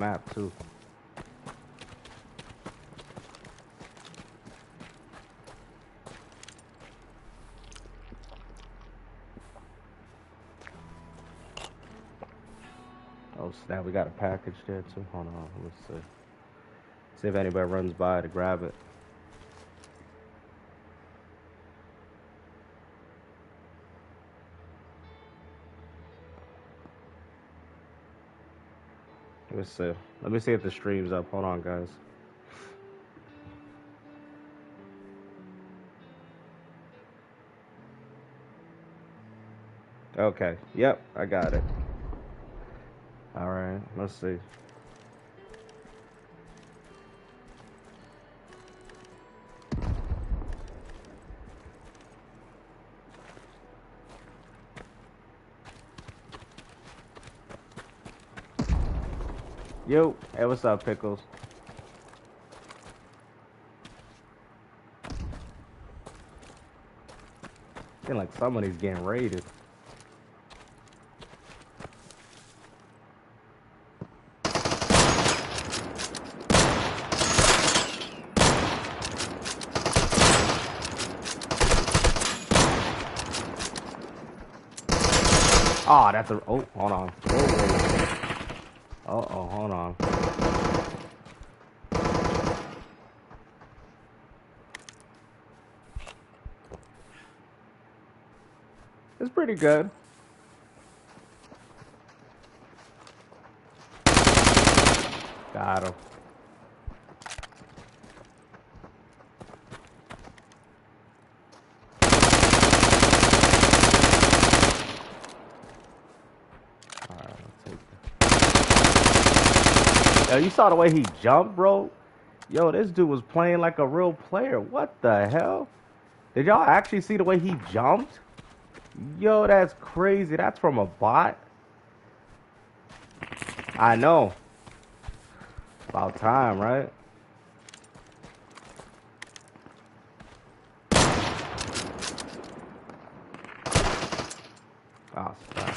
map too. Oh snap, we got a package there too. Hold on, let's see. See if anybody runs by to grab it. Let's see. Let me see if the stream's up. Hold on, guys. Okay. Yep, I got it. All right. Let's see. Yo, hey, what's up, Pickles? I feel like somebody's getting raided. Oh, that's a. Oh, hold on. Uh-oh, hold on. It's pretty good. Got him. Alright, I'll take that. Yo, you saw the way he jumped, bro? Yo, this dude was playing like a real player. What the hell? Did y'all actually see the way he jumped? Yo, that's crazy. That's from a bot? I know. About time, right? Oh, stop.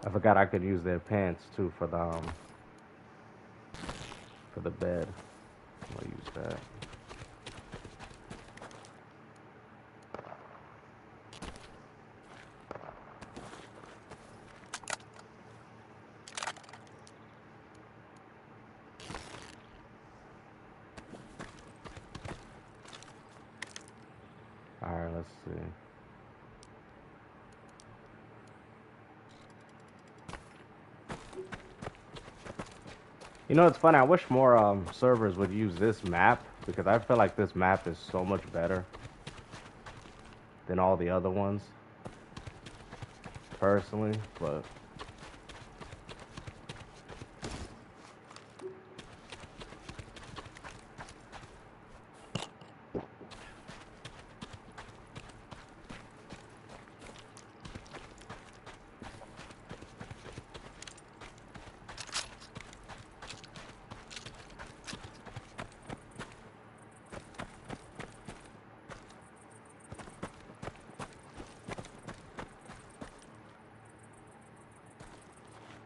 I forgot I could use their pants too for the bed. I'll use that. Alright, let's see. You know, it's funny. I wish more servers would use this map because I feel like this map is so much better than all the other ones, personally. But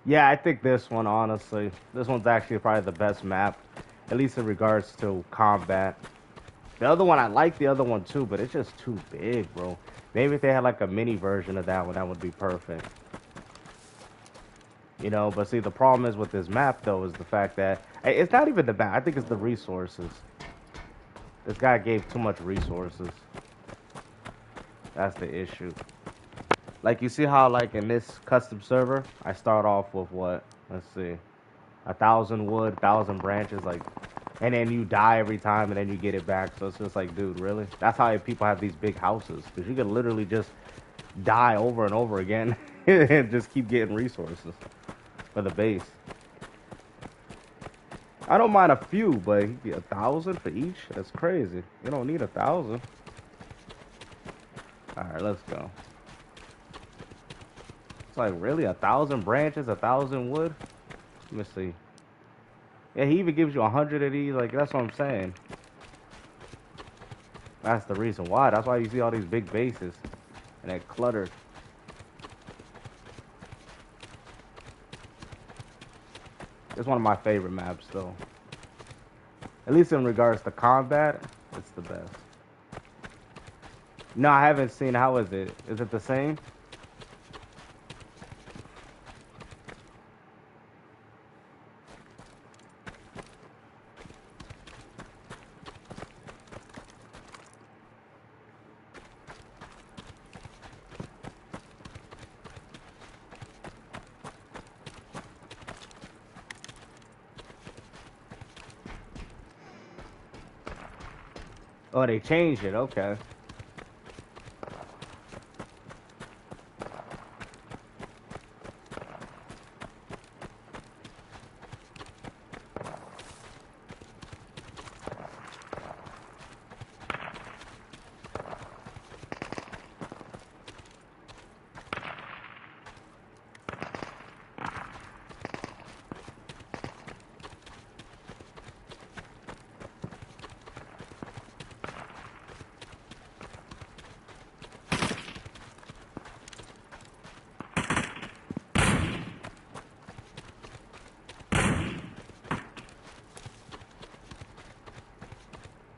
yeah, I think this one, honestly, this one's actually probably the best map, at least in regards to combat. The other one, I like the other one too, but it's just too big, bro. Maybe if they had like a mini version of that one, that would be perfect. You know, but see, the problem is with this map, though, is the fact that it's not even the map. I think it's the resources. This guy gave too much resources. That's the issue. Like, you see how, like, in this custom server, I start off with what? Let's see. 1,000 wood, 1,000 branches, like, and then you die every time, and then you get it back. So it's just like, dude, really? That's how people have these big houses, because you can literally just die over and over again and just keep getting resources for the base. I don't mind a few, but 1,000 for each? That's crazy. You don't need 1,000. Alright, let's go. It's like, really? 1,000 branches, 1,000 wood? Let me see. Yeah, he even gives you 100 of these. Like, that's what I'm saying. That's the reason why. That's why you see all these big bases and that cluttered. It's one of my favorite maps, though. At least in regards to combat, it's the best. No, I haven't seen. How is it? Is it the same? Oh, they changed it. Okay.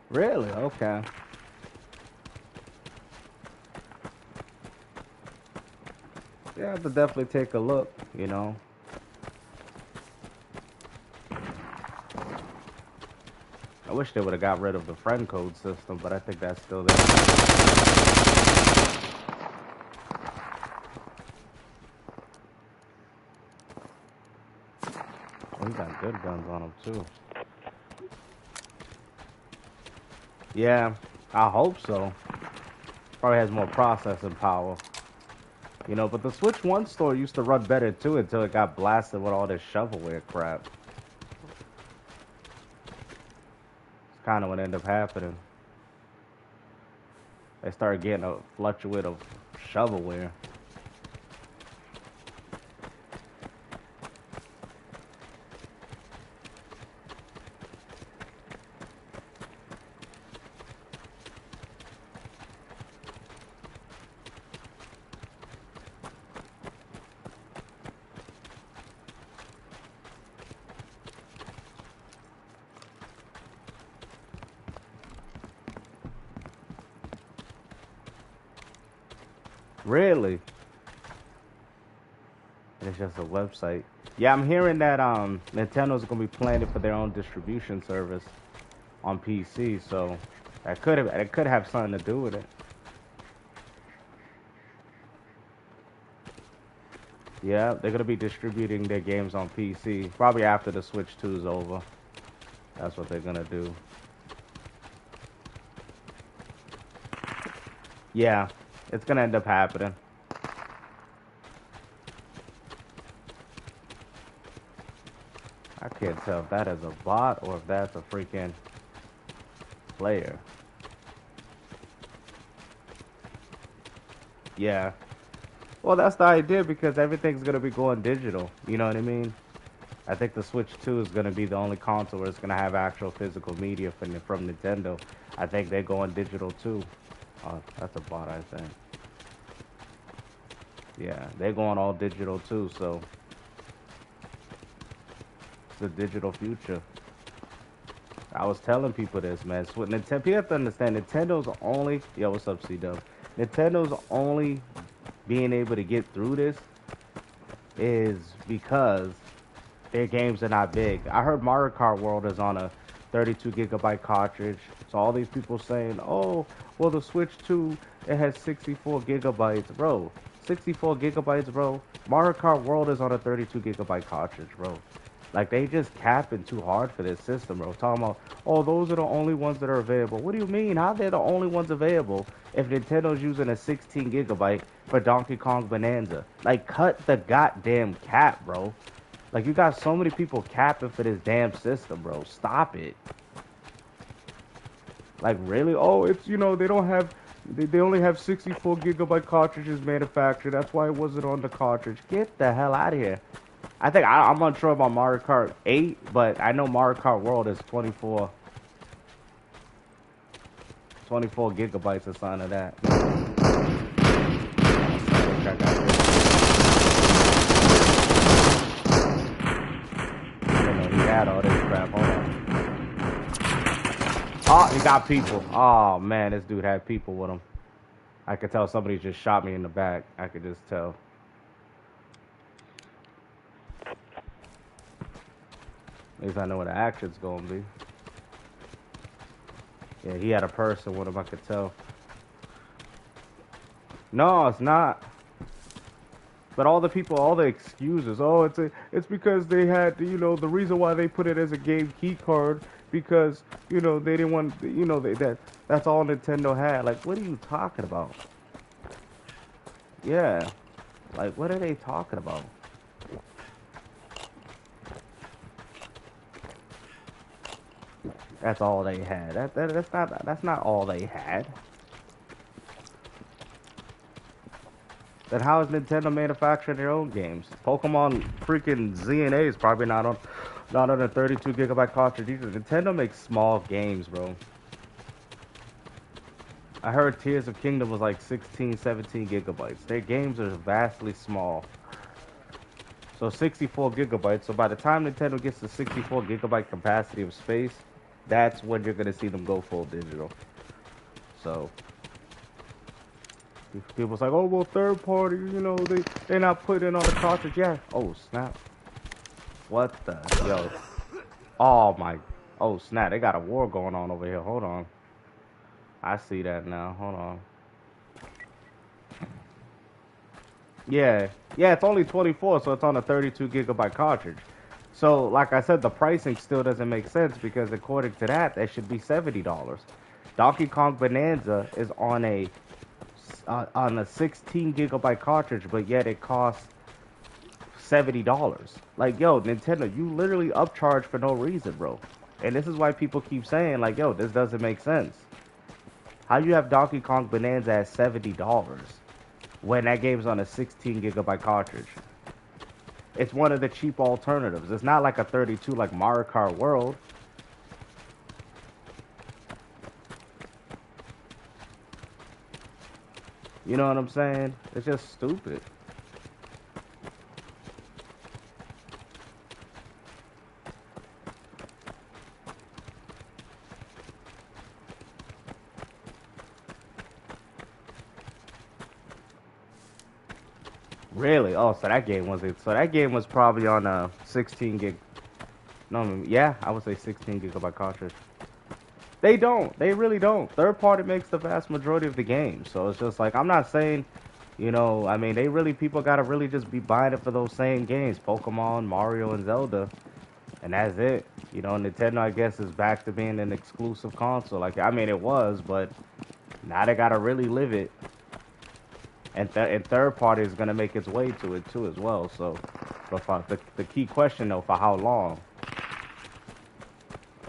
Really? Okay. Yeah, I have to definitely take a look, you know. I wish they would have got rid of the friend code system, but I think that's still there. Oh, he got good guns on him, too. Yeah, I hope so. Probably has more processing power. You know, but the Switch 1 store used to run better, too, until it got blasted with all this shovelware crap. It's kind of what ended up happening. They started getting a fluctuate of shovelware. Really? It's just a website. Yeah, I'm hearing that Nintendo's gonna be planning for their own distribution service on PC, so that could have something to do with it. Yeah, they're gonna be distributing their games on PC probably after the Switch 2 is over. That's what they're gonna do. Yeah, it's gonna end up happening. I can't tell if that is a bot or if that's a freaking player. Yeah. Well, that's the idea because everything's gonna be going digital. You know what I mean? I think the Switch 2 is gonna be the only console where it's gonna have actual physical media from Nintendo. I think they're going digital too. Oh, that's a bot, I think. Yeah, they're going all digital too, so it's the digital future. I was telling people this, man. So Nintendo, you have to understand, Nintendo's only, yo, what's up, C-Dub? Nintendo's only being able to get through this is because their games are not big. I heard Mario Kart World is on a 32 gigabyte cartridge. So all these people saying, oh, well, the Switch 2, it has 64 gigabytes. Bro, 64 gigabytes, bro. Mario Kart World is on a 32 gigabyte cartridge, bro. Like, they just capping too hard for this system, bro. Talking about, oh, those are the only ones that are available. What do you mean? How they're the only ones available if Nintendo's using a 16 gigabyte for Donkey Kong Bonanza? Like, cut the goddamn cap, bro. Like, you got so many people capping for this damn system, bro. Stop it. Like, really? Oh, it's, you know, they don't have... They only have 64 gigabyte cartridges manufactured. That's why it wasn't on the cartridge. Get the hell out of here. I'm unsure about Mario Kart 8, but I know Mario Kart World is 24 gigabytes or something of that. I didn't know he had all this crap. Hold on. Oh, he got people. Oh man, this dude had people with him. I could tell somebody just shot me in the back. I could just tell. At least I know where the action's gonna be. Yeah, he had a person with him, I could tell. No, it's not. But all the people, all the excuses. Oh, it's because they had, the reason why they put it as a game key card because, they didn't want, that's all Nintendo had. Like, what are you talking about? Yeah. Like, what are they talking about? That's all they had. That's not all they had. Then how is Nintendo manufacturing their own games? Pokemon freaking ZNA is probably not on a 32 gigabyte cartridge either. Nintendo makes small games, bro. I heard Tears of Kingdom was like 16, 17 gigabytes. Their games are vastly small. So 64 gigabytes. So by the time Nintendo gets to 64 gigabyte capacity of space, that's when you're gonna see them go full digital. So people's like, oh well, third party, they're not putting it on the cartridge yet. Oh snap! What the yo? Oh my! Oh snap! They got a war going on over here. Hold on. I see that now. Hold on. Yeah, yeah. It's only 24, so it's on a 32 gigabyte cartridge. So, like I said, the pricing still doesn't make sense because according to that should be $70. Donkey Kong Bonanza is on a 16 gigabyte cartridge, but yet it costs $70. Like, yo, Nintendo, you literally upcharge for no reason, bro. And this is why people keep saying, like, yo, this doesn't make sense. How you have Donkey Kong Bonanza at $70 when that game's on a 16 gigabyte cartridge? It's one of the cheap alternatives. It's not like a 32 like Mario Kart World. You know what I'm saying? It's just stupid. Really? Oh, so that game was it. So that game was probably on a 16 gig. No, yeah, I would say 16 gigabyte cartridge. They don't. They really don't. Third party makes the vast majority of the game. So it's just like, I'm not saying, I mean, people gotta really just be buying it for those same games. Pokemon, Mario, and Zelda. And that's it. Nintendo, I guess, is back to being an exclusive console. Like, I mean, it was, but now they gotta really live it. And third party is gonna make its way to it too as well. So, but the key question though, for how long?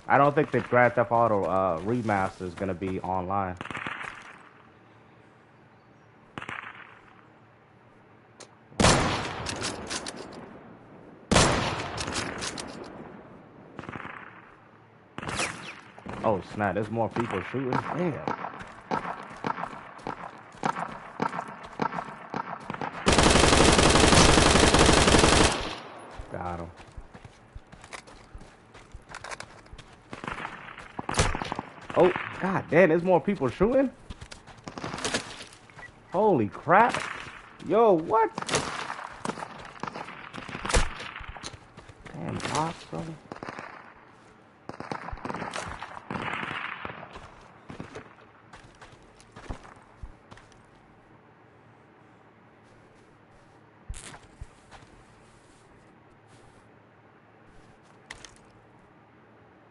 I don't think the Grand Theft Auto remaster is gonna be online. Oh snap! There's more people shooting. Damn. Got him. Oh, god damn, there's more people shooting? Holy crap. Yo, what? Damn, box, bro.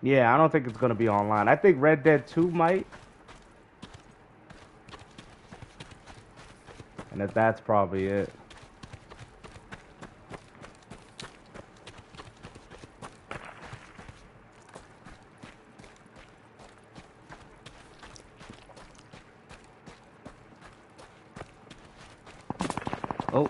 Yeah, I don't think it's gonna be online. I think Red Dead 2 might. And that's probably it. Oh.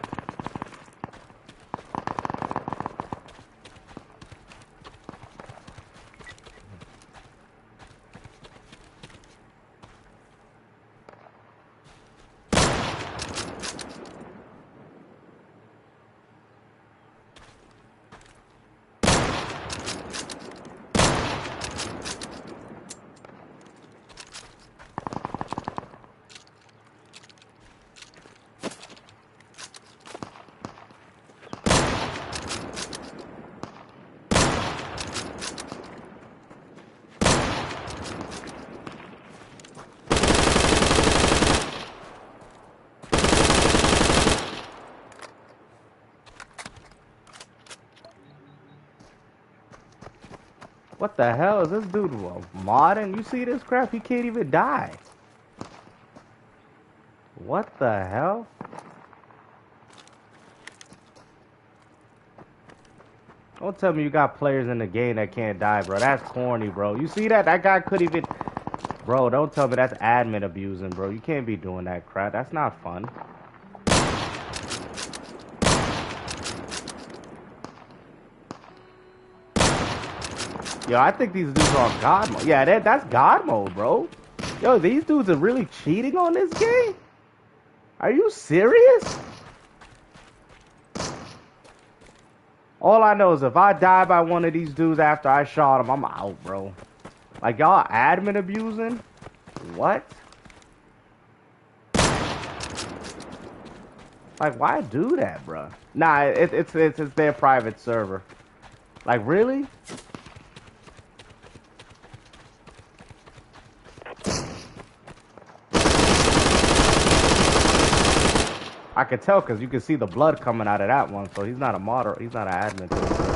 What the hell is this dude modding? You see this crap? He can't even die. What the hell? Don't tell me you got players in the game that can't die, bro. That's corny, bro. You see that? That guy couldn't even... Bro, don't tell me that's admin abusing, bro. You can't be doing that crap. That's not fun. Yo, I think these dudes are on God mode. Yeah, that's God mode, bro. Yo, these dudes are really cheating on this game? Are you serious? All I know is if I die by one of these dudes after I shot him, I'm out, bro. Like, y'all admin abusing? What? Like, why do that, bro? Nah, it's their private server. Like, really? I could tell because you can see the blood coming out of that one, so he's not a modder. He's not an admin.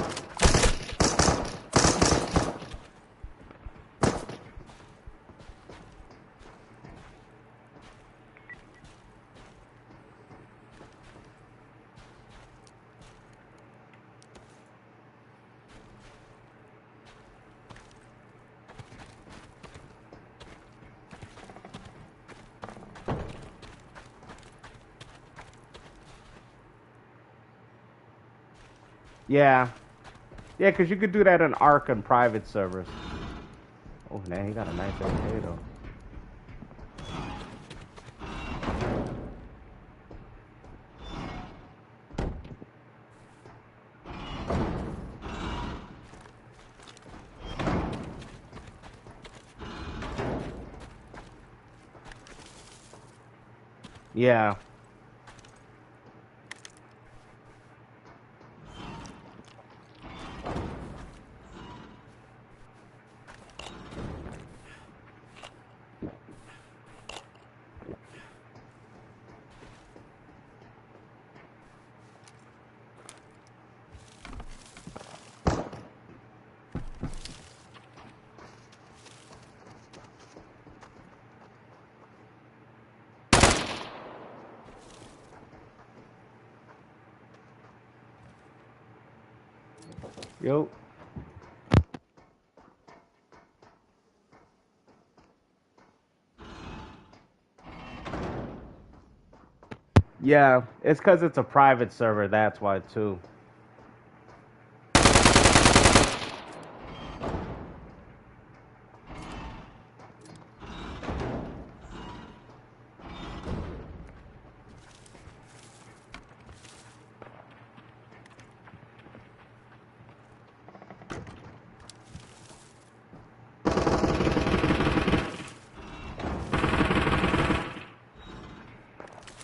Yeah. Yeah, because you could do that in Ark and private servers. Oh, man, he got a nice AK, though. Yeah. Yo. Yeah, it's because it's a private server, that's why, too.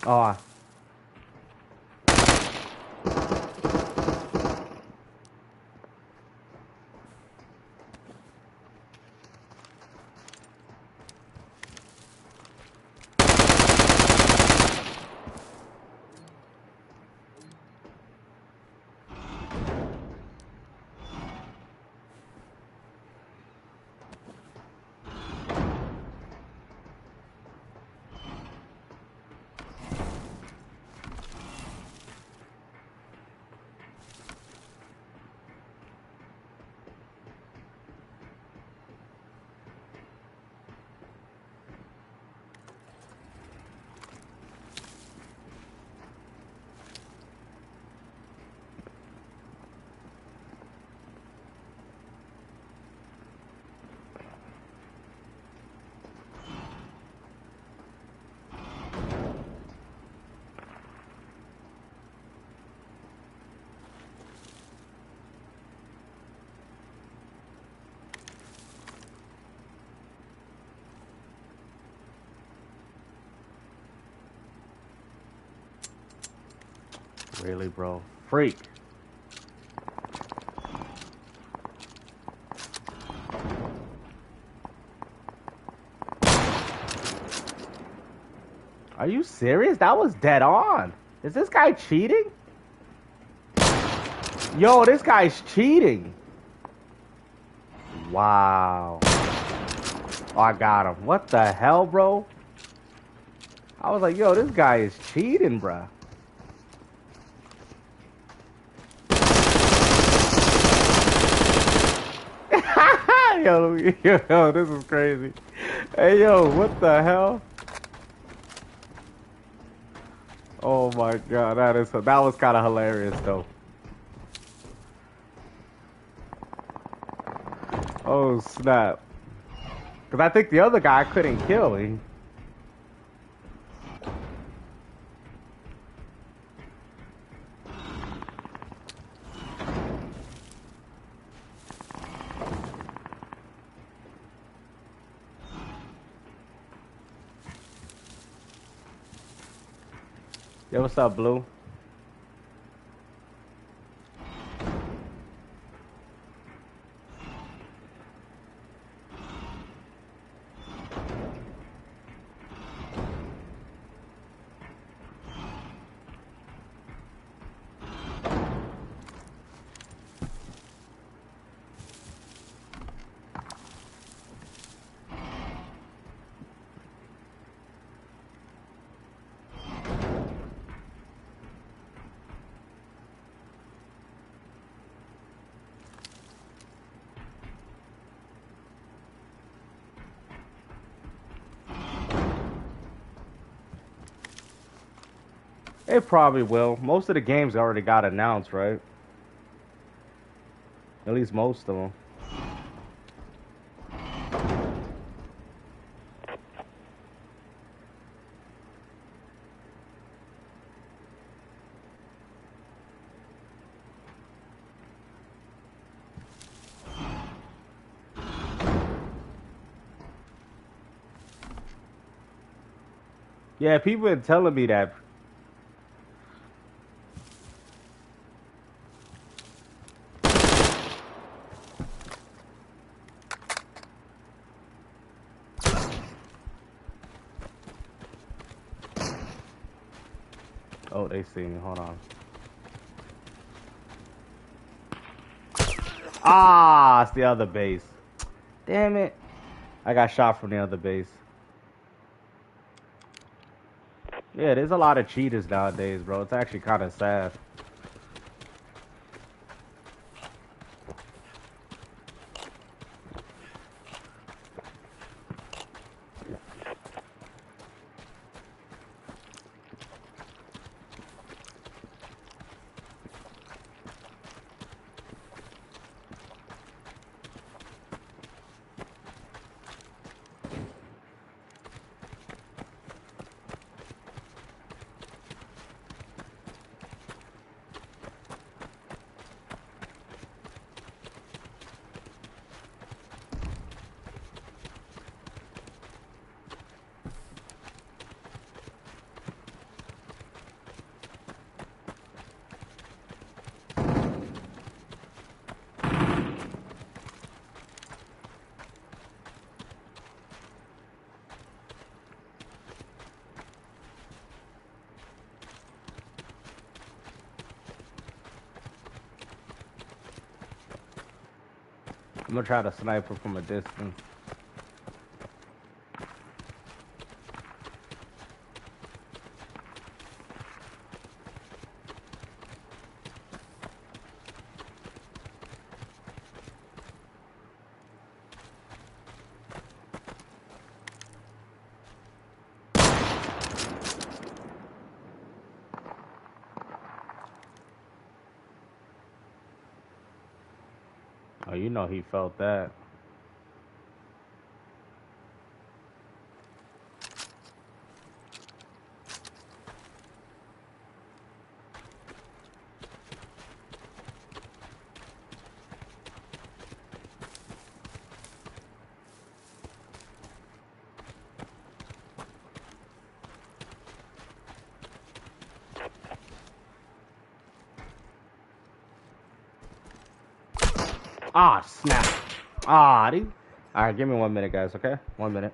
Oh. Really, bro? Freak. Are you serious? That was dead on. Is this guy cheating? Yo, this guy's cheating. Wow. Oh, I got him. What the hell, bro? I was like, yo, this guy is cheating, bruh. yo, yo, this is crazy. Hey, yo, what the hell? Oh my god, that was kind of hilarious, though. Oh snap! Because I think the other guy couldn't kill him. Yo, what's up, Blue? It probably will. Most of the games already got announced, right? At least most of them. Yeah, people been telling me that. Oh, they see me. Hold on. Ah, it's the other base. Damn it. I got shot from the other base. Yeah, there's a lot of cheaters nowadays, bro. It's actually kind of sad. I'm gonna try to snipe her from a distance. Oh, you know he felt that. Ah, snap. Ah, dude. All right, give me 1 minute, guys, okay? 1 minute.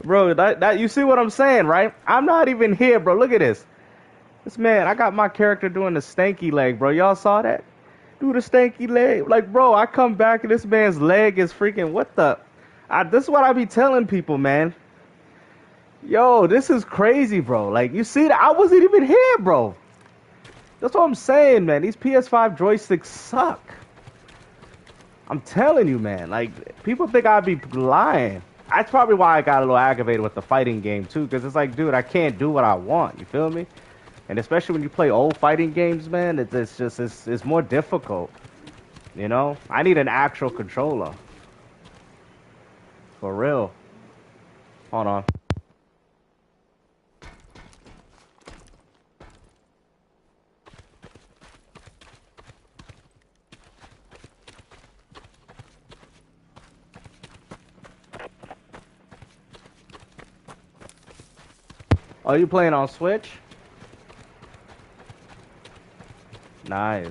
Bro, that you see what I'm saying, right? I'm not even here, bro. Look at this. This man, I got my character doing the stanky leg, bro. Y'all saw that? Do the stanky leg. Like, bro, I come back and this man's leg is freaking, what the? This is what I be telling people, man. Yo, this is crazy, bro. Like, you see that? I wasn't even here, bro. That's what I'm saying, man. These PS5 joysticks suck. I'm telling you, man. Like, people think I'd be lying. That's probably why I got a little aggravated with the fighting game, too. Because it's like, dude, I can't do what I want. You feel me? And especially when you play old fighting games, man, it's more difficult. You know? I need an actual controller. For real. Hold on. Oh, you playing on Switch? Nice.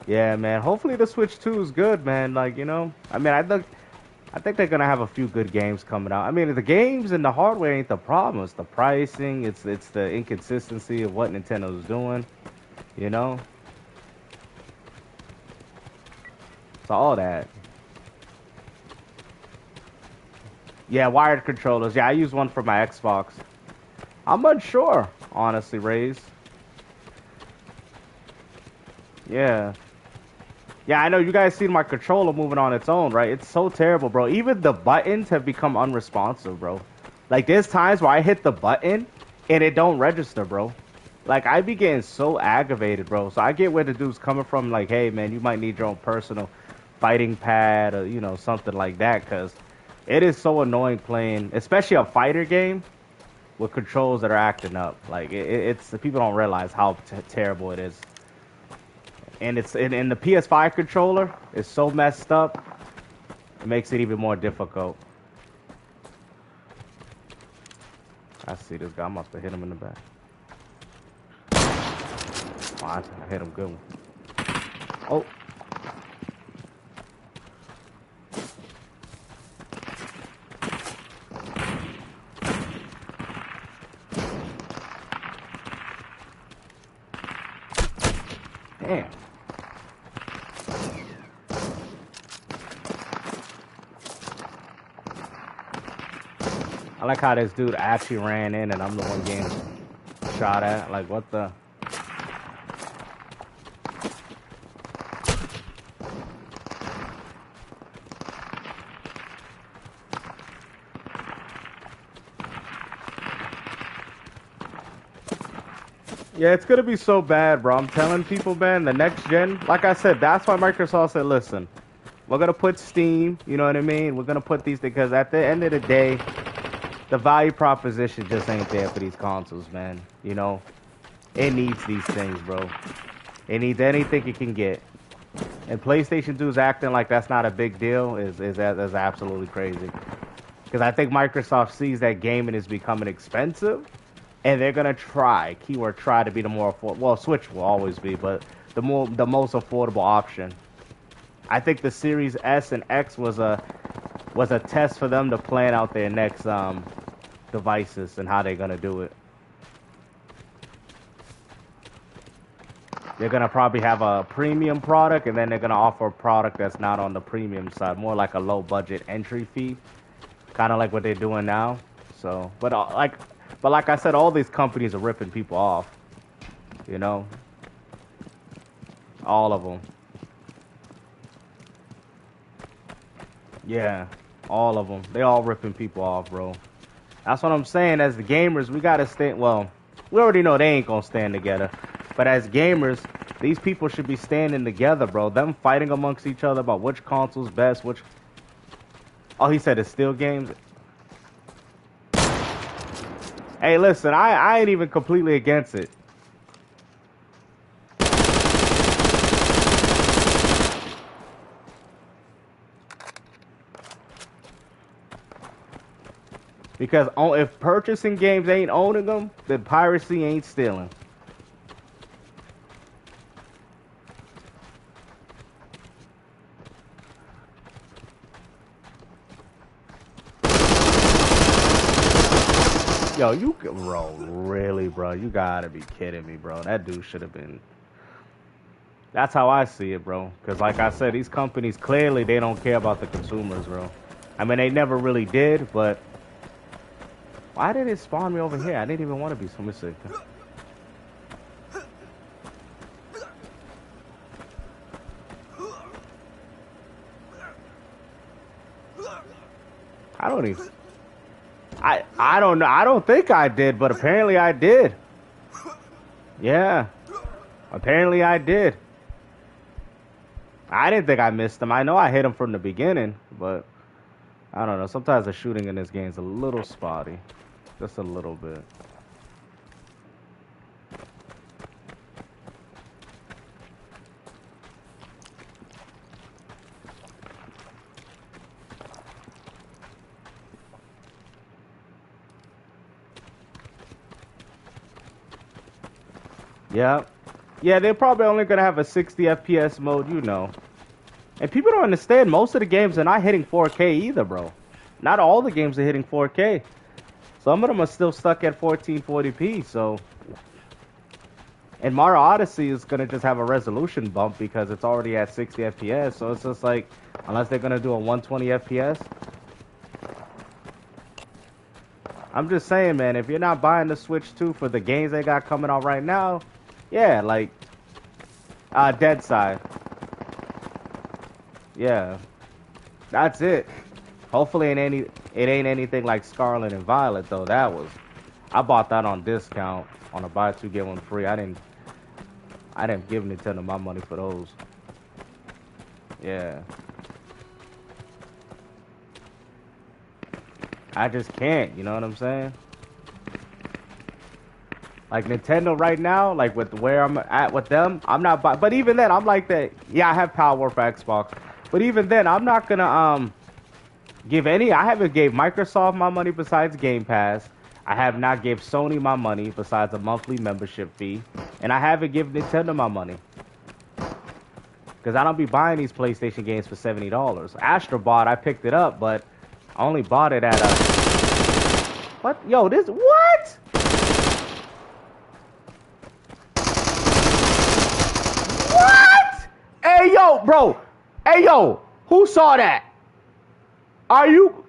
Yeah, man. Hopefully the Switch 2 is good, man. Like, you know, I mean, I think they're gonna have a few good games coming out. I mean, the games and the hardware ain't the problem. It's the pricing. It's the inconsistency of what Nintendo's doing. You know, it's all that. Yeah, wired controllers. Yeah, I use one for my Xbox. I'm unsure, honestly, Raze. Yeah. Yeah, I know you guys seen my controller moving on its own, right? It's so terrible, bro. Even the buttons have become unresponsive, bro. Like, there's times where I hit the button and it don't register, bro. Like, I be getting so aggravated, bro. So I get where the dude's coming from. Like, hey, man, you might need your own personal fighting pad or, you know, something like that. Because it is so annoying playing, especially a fighter game with controls that are acting up. Like, it's people don't realize how terrible it is. And and the PS5 controller is so messed up, it makes it even more difficult. I see this guy. I must have hit him in the back. Oh, I hit him good one. Oh. Damn. I like how this dude actually ran in and I'm the one getting shot at. Like, what the? Yeah, it's gonna be so bad, bro. I'm telling people, man, the next gen, like I said, that's why Microsoft said, listen, we're gonna put Steam, you know what I mean? We're gonna put these, because at the end of the day, the value proposition just ain't there for these consoles, man. You know, it needs these things, bro. It needs anything it can get. And PlayStation 2 is acting like that's not a big deal is absolutely crazy. Because I think Microsoft sees that gaming is becoming expensive, and they're gonna try, keyword try, to be the more affordable. Well, Switch will always be, but the most affordable option. I think the Series S and X was a test for them to plan out their next devices and how they're gonna do it. They're gonna probably have a premium product, and then they're gonna offer a product that's not on the premium side, more like a low budget entry fee, kind of like what they're doing now. So, but like I said, all these companies are ripping people off. You know, all of them. Yeah, all of them. They all ripping people off, bro. That's what I'm saying. As the gamers, we gotta stand. Well, we already know they ain't gonna stand together. But as gamers, these people should be standing together, bro. Them fighting amongst each other about which console's best, which... Oh, he said it's still games? Hey, listen, I ain't even completely against it. Because if purchasing games ain't owning them, then piracy ain't stealing. Yo, you, bro, really, bro? You gotta be kidding me, bro. That dude should have been. That's how I see it, bro. Because, like I said, these companies clearly they don't care about the consumers, bro. I mean, they never really did, but why did it spawn me over here? I didn't even want to be so mistake. I don't even. I don't know. I don't think I did, but apparently I did. Yeah. Apparently I did. I didn't think I missed him. I know I hit him from the beginning, but I don't know. Sometimes the shooting in this game is a little spotty. Just a little bit. Yeah. Yeah, they're probably only going to have a 60 FPS mode, you know. And people don't understand, most of the games are not hitting 4K either, bro. Not all the games are hitting 4K. Some of them are still stuck at 1440p, so... And Mario Odyssey is going to just have a resolution bump because it's already at 60 FPS, so it's just like, unless they're going to do a 120 FPS. I'm just saying, man, if you're not buying the Switch 2 for the games they got coming out right now, yeah, like, Deadside. Yeah, that's it. Hopefully it ain't anything like Scarlet and Violet, though. I bought that on discount on a buy two get one free. I didn't give Nintendo my money for those. Yeah. I just can't, you know what I'm saying? Like Nintendo right now, like with where I'm at with them, I'm not buy. But even then, I'm like that. Yeah, I have Power for Xbox, but even then, I'm not gonna give any. I haven't gave Microsoft my money besides Game Pass. I have not gave Sony my money besides a monthly membership fee, and I haven't given Nintendo my money because I don't be buying these PlayStation games for $70. Astro Bot, I picked it up, but I only bought it at a. What? Yo, this what? What? Hey, yo, bro. Hey, yo. Who saw that? Are you...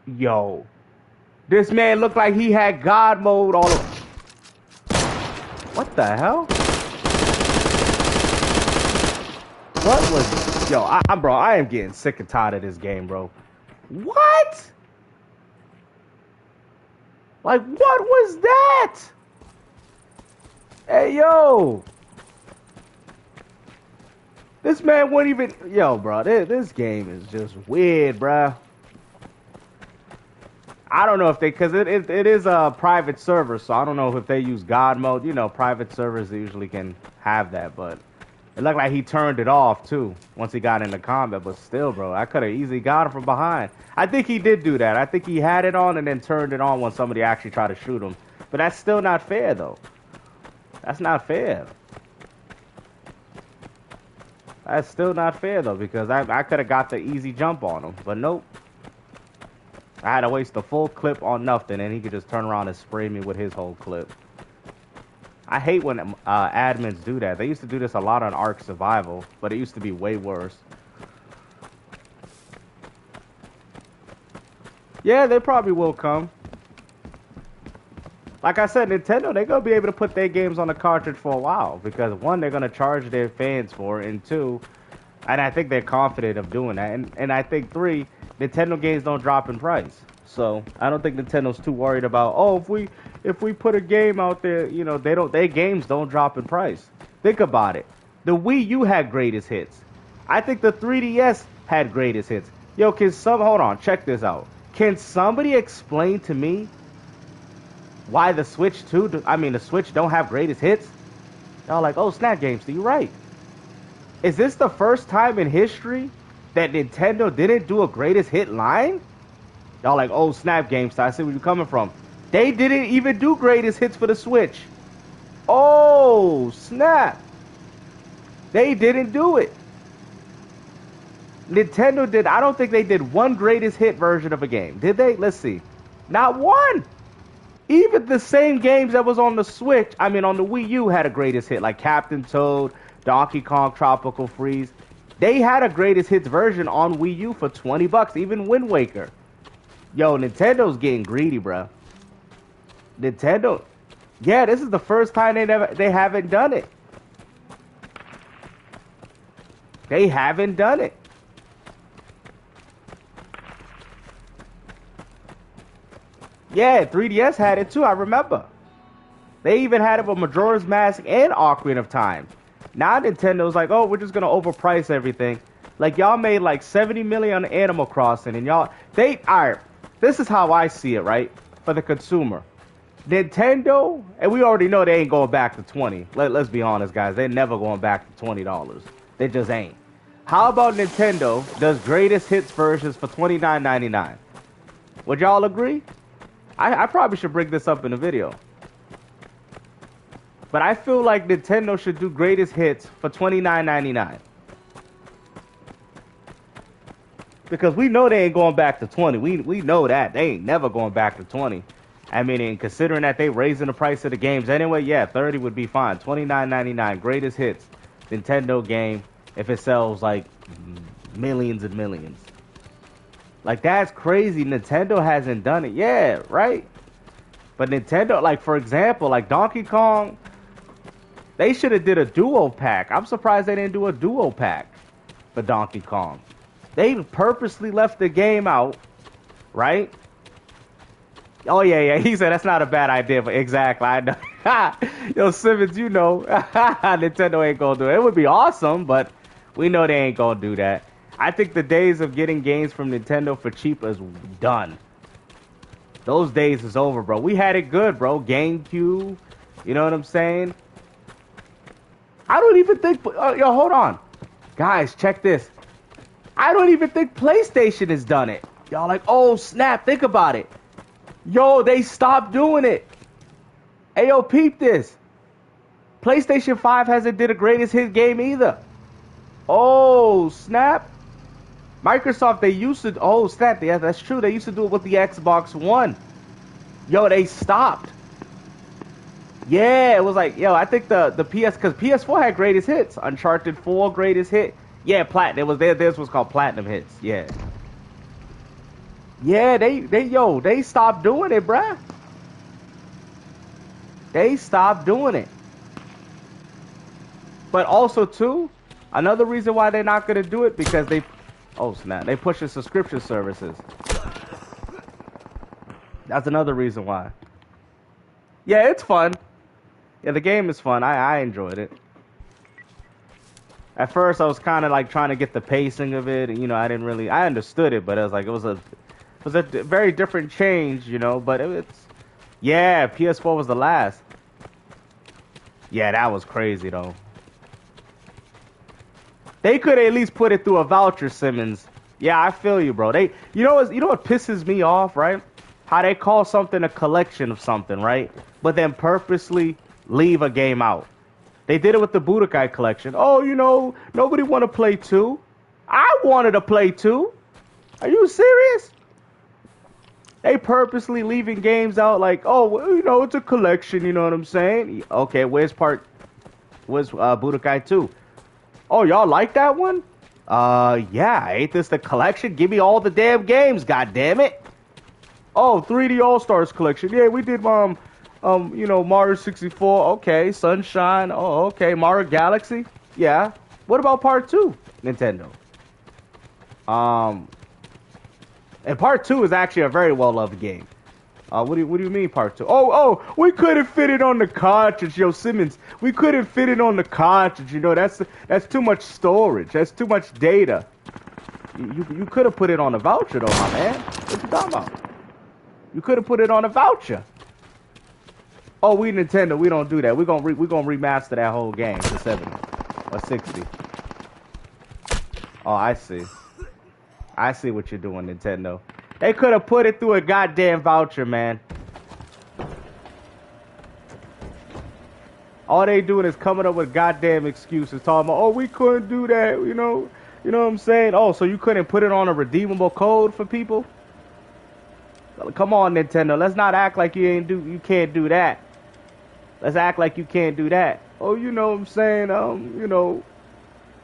Yo. This man looked like he had God mode all over. What the hell? What was... Yo, bro, I am getting sick and tired of this game, bro. What? Like, what was that? Hey, yo. This man wouldn't even... Yo, bro, this game is just weird, bro. I don't know if they... Because it is a private server, so I don't know if they use God mode. You know, private servers usually can have that, but... It looked like he turned it off, too, once he got into combat. But still, bro, I could have easily got him from behind. I think he did do that. I think he had it on and then turned it on when somebody actually tried to shoot him. But that's still not fair, though. That's not fair. That's still not fair, though, because I could have got the easy jump on him. But nope. I had to waste the full clip on nothing, and he could just turn around and spray me with his whole clip. I hate when admins do that. They used to do this a lot on Ark Survival, but it used to be way worse. Yeah, they probably will come. Like I said, Nintendo, they're going to be able to put their games on the cartridge for a while. Because, one, they're going to charge their fans for it. And, two, and I think they're confident of doing that. And I think, three, Nintendo games don't drop in price. So, I don't think Nintendo's too worried about, oh, if we put a game out there, you know, their games don't drop in price. Think about it. The Wii U had greatest hits. I think the 3DS had greatest hits. Yo, hold on, check this out. Can somebody explain to me why the Switch the Switch don't have greatest hits? Y'all like, oh, Snap Games, you're right. Is this the first time in history that Nintendo didn't do a greatest hit line? Y'all like, oh, Snap Games, I see where you're coming from. They didn't even do greatest hits for the Switch. Oh, snap. They didn't do it. Nintendo did, I don't think they did one greatest hit version of a game. Did they? Let's see. Not one. Even the same games that was on the Switch, I mean on the Wii U had a greatest hit, like Captain Toad, Donkey Kong Tropical Freeze. They had a greatest hits version on Wii U for 20 bucks, even Wind Waker. Yo, Nintendo's getting greedy, bro. Nintendo, yeah, this is the first time they haven't done it. They haven't done it. Yeah, 3DS had it too, I remember. They even had it with Majora's Mask and Ocarina of Time. Now Nintendo's like, oh, we're just gonna overprice everything. Like, y'all made like 70 million on Animal Crossing, and y'all, alright, this is how I see it, right? For the consumer. Nintendo, and we already know they ain't going back to 20. Let's be honest, guys. They're never going back to $20. They just ain't. How about Nintendo does greatest hits versions for $29.99? Would y'all agree? I probably should bring this up in a video. But I feel like Nintendo should do greatest hits for $29.99. Because we know they ain't going back to 20. We know that. They ain't never going back to 20. I mean, and considering that they raising the price of the games anyway, yeah, 30 would be fine. $29.99, greatest hits. Nintendo game, if it sells like millions and millions. Like, that's crazy. Nintendo hasn't done it. Yeah, right? But Nintendo, like, for example, like Donkey Kong, they should have did a duo pack. I'm surprised they didn't do a duo pack for Donkey Kong. They purposely left the game out, right? Oh, yeah. He said that's not a bad idea, but exactly. I know. Yo, Simmons, you know, Nintendo ain't gonna do it. It would be awesome, but we know they ain't gonna do that. I think the days of getting games from Nintendo for cheap is done. Those days is over, bro. We had it good, bro. GameCube, you know what I'm saying? I don't even think... yo, hold on. Guys, check this. I don't even think PlayStation has done it. Y'all like, oh, snap, think about it. Yo, they stopped doing it. Hey, yo, peep this. PlayStation 5 hasn't did a greatest hit game either. Oh, snap. Microsoft, they used to... Oh, snap. Yeah, that's true. They used to do it with the Xbox One. Yo, they stopped. Yeah, it was like... Yo, I think the PS... Because PS4 had greatest hits. Uncharted 4 greatest hit. Yeah, Platinum. It was theirs was called Platinum Hits. Yeah. Yeah, they stopped doing it, bruh. They stopped doing it. But also, too, another reason why they're not going to do it, because they... Oh, snap. They pushing subscription services. That's another reason why. Yeah, it's fun. Yeah, the game is fun. I enjoyed it. At first, I was kind of like trying to get the pacing of it. You know, I didn't really... I understood it, but it was like... It was a very different change, you know, but it's... Yeah, PS4 was the last. Yeah, that was crazy, though. They could at least put it through a voucher, Simmons. Yeah, I feel you, bro. You know what pisses me off, right? How they call something a collection of something, right? But then purposely leave a game out. They did it with the Budokai collection. Oh, you know, nobody want to play 2. I wanted to play 2. Are you serious? They purposely leaving games out like, oh, well, you know, it's a collection, you know what I'm saying? Okay, where's Budokai 2? Oh, y'all like that one? Yeah, ain't this the collection? Give me all the damn games, goddammit. Oh, 3D All-Stars collection. Yeah, we did, you know, Mario 64. Okay, Sunshine. Oh, okay, Mario Galaxy. Yeah. What about part 2, Nintendo? And part 2 is actually a very well-loved game. What do you mean part 2? Oh, we couldn't fit it on the cartridge, yo, Simmons. We couldn't fit it on the cartridge. You know, that's too much storage. That's too much data. You could have put it on a voucher, though, my man. What you talking about? You could have put it on a voucher. Oh, we Nintendo, we don't do that. We're gonna remaster that whole game to 70 or 60. Oh, I see. I see what you're doing, Nintendo. They could have put it through a goddamn voucher, man. All they doing is coming up with goddamn excuses, talking about, oh, we couldn't do that, you know. You know what I'm saying? Oh, so you couldn't put it on a redeemable code for people? Come on, Nintendo. Let's not act like you can't do that. Let's act like you can't do that. Oh, you know what I'm saying?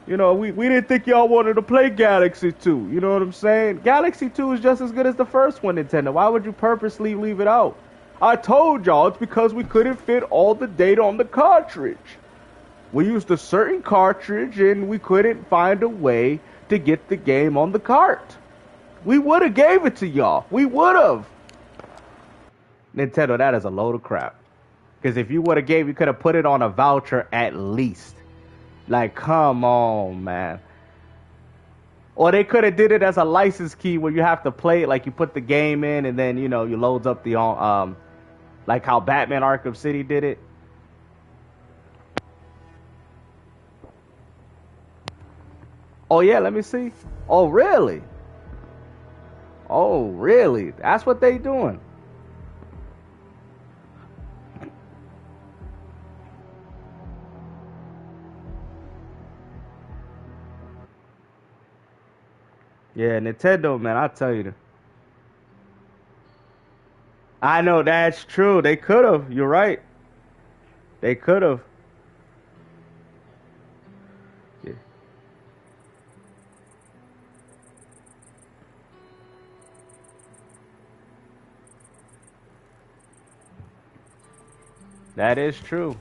We didn't think y'all wanted to play Galaxy 2. You know what I'm saying? Galaxy 2 is just as good as the first one, Nintendo. Why would you purposely leave it out? I told y'all it's because we couldn't fit all the data on the cartridge. We used a certain cartridge and we couldn't find a way to get the game on the cart. We would have gave it to y'all. We would have. Nintendo, that is a load of crap. Because if you would have you could have put it on a voucher at least. Like, come on, man. Or they could have did it as a license key where you have to play it, like you put the game in and then, you loads up the, like how Batman Arkham City did it. Oh, yeah, let me see. Oh, really? Oh, really? That's what they doing. Yeah, Nintendo, man, I tell you. I know that's true. They could have. You're right. They could have. Yeah. That is true.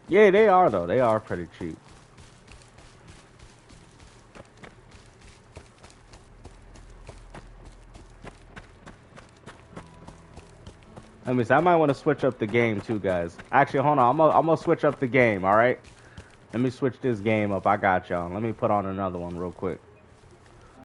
Yeah, they are though. They are pretty cheap. Let me see. I might want to switch up the game too, guys. Actually, hold on. I'm gonna switch up the game. All right. Let me switch this game up. I got y'all. Let me put on another one real quick.